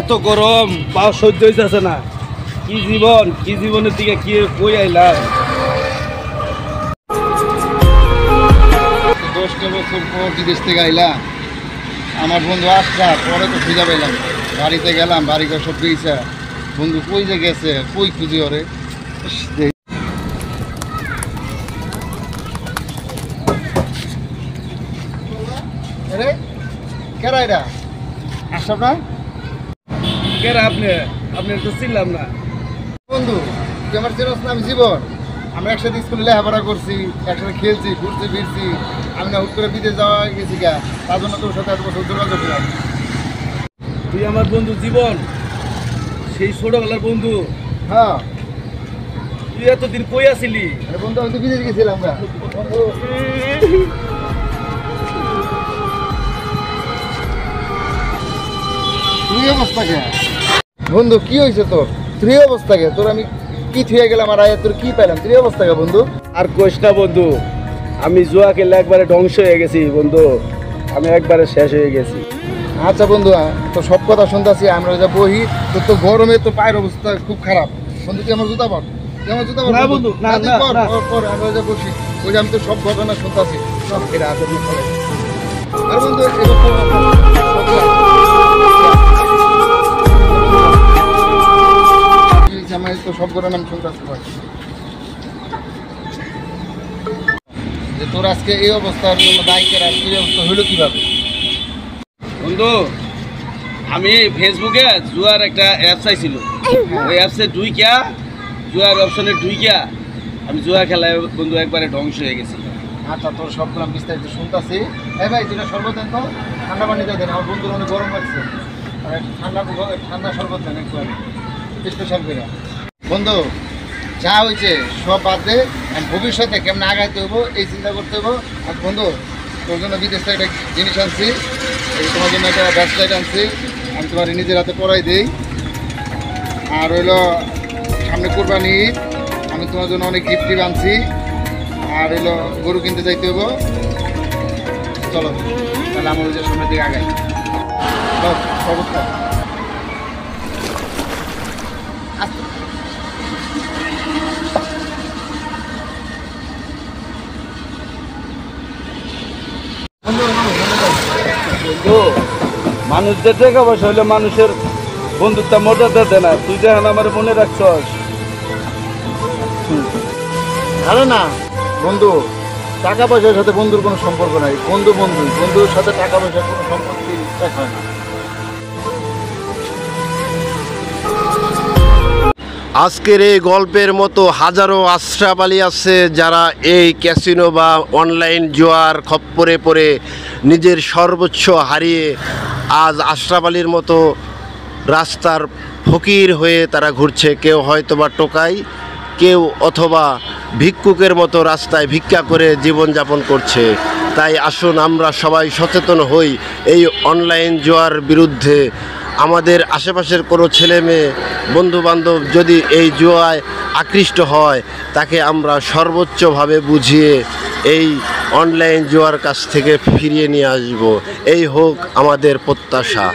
এত গরম পাও সহ্য হইতেছে না। কি জীবনের দিকে কি কই আইলাম। 10টা বছর পর বিদেশ থেকে আইলাম। আমার বন্ধু আসলা পরে তো খুঁজে পাইলাম, বাড়িতে গেলাম, বাড়ি ঘর সব পেয়েছে। বন্ধু কই যে গেছে, কই খুঁজি ওরে। আরে কেরা এটা আসব না কেরা আপনি তো চিনলাম না। বন্ধু তুই আমার চেনস না? আমি জীবন। আমরা একসাথে স্কুলে লেখাপড়া করছি, একসাথে খেলছি, ঘুরছি ফিরছি। আমি না হুট করে বিদেশ যাওয়া গেছি গা, তার জন্য তোর সাথে এত বছর যোগাযোগ করলাম। তুই আমার বন্ধু জীবন, সেই ছোটবেলার বন্ধু। হ্যাঁ তুই এতদিন কই আছিলি? আরে বন্ধু আমি তো বিদেশ গেছিলাম না। তুই অবস্থা কে বন্ধু? কি হয়েছে তোর? তুই অবস্থা কে তোর? আমি কি থুয়ে গেলাম আর আয়া তোর কি পেলাম? তুই অবস্থা কে বন্ধু? আর কোশ না বন্ধু, আমি জুয়া খেলে একবারে ধ্বংস হয়ে গেছি বন্ধু। আমি একবারে শেষ হয়ে গেছি। আচ্ছা বন্ধু, তো সব কথা শুনতেছি, আমরা যা বহি তোর তো গরমে তো পায়ের অবস্থা খুব খারাপ। বন্ধু তুই আমার জুতা পর, তুই আমার জুতা পর। না বন্ধু, না তুই না পর, না। পর, আমরা যা বলছি ওই যে আমি তো সব ঘটনা শুনতেছি। সব এটা আছে তুই পরে। আর বন্ধু আমি তো সব ঘটনা আমি শুনতেছি যে তোর আজকে এই অবস্থার জন্য বাইকের আর এই অবস্থা হইলো কিভাবে? বন্ধু আমি ফেসবুকে জুয়ার একটা অ্যাপস আইছিল, ওই অ্যাপসে ঢুইকা জুয়ার অপশনে ঢুইকা আমি জুয়া খেলায় বন্ধু একবারে ধ্বংস হয়ে গেছি। আচ্ছা তোর সবগুলো আমি বিস্তারিত শুনতেছি। এই ভাই দুটা শরবত দেন তো, ঠান্ডা পানি দেন। আমার বন্ধুর অনেক গরম লাগছে, ঠান্ডা শরবত দেন একটু স্পেশাল করে। বন্ধু যা হয়েছে সব বাদ দে, আমি ভবিষ্যতে কেমন আগাইতে হবো এই চিন্তা করতে হবো। আর বন্ধু তোর জন্য বিদেশ থেকে একটা জিনিস আনছি, এই তোমার জন্য একটা ব্যাসলাইট আনছি, আমি তোমার নিজের হাতে পড়াই দিই। আর হইলো সামনে কোরবানি ঈদ, আমি তোমার জন্য অনেক গিফট আনছি। আর হইলো গরু কিনতে যাইতে হবো। চলো তাহলে আমার ওই যে সামনের দিকে আগাই। অবস্থা বন্ধু মানুষদের টাকা পয়সা হইলে মানুষের বন্ধুত্ব মর্যাদা দেয় না। তুই যেন আমার মনে রাখছস। আরে না বন্ধু, টাকা পয়সার সাথে বন্ধুর কোনো সম্পর্ক নাই। বন্ধুর সাথে টাকা পয়সার কোনো সম্পর্ক হয় না। আজকের এই গল্পের মতো হাজারো আশরাফ আলী আছে যারা এই ক্যাসিনো বা অনলাইন জুয়ার খপ্পরে পড়ে নিজের সর্বোচ্চ হারিয়ে আজ আশরাফ আলীর মতো রাস্তার ফকির হয়ে তারা ঘুরছে। কেউ হয়তোবা টোকাই, কেউ অথবা ভিক্ষুকের মতো রাস্তায় ভিক্ষা করে জীবনযাপন করছে। তাই আসুন আমরা সবাই সচেতন হই এই অনলাইন জুয়ার বিরুদ্ধে। আমাদের আশেপাশের কোনো ছেলে মেয়ে বন্ধুবান্ধব যদি এই জুয়ায় আকৃষ্ট হয়, তাকে আমরা সর্বোচ্চভাবে বুঝিয়ে এই অনলাইন জুয়ার কাছ থেকে ফিরিয়ে নিয়ে আসব। এই হোক আমাদের প্রত্যাশা।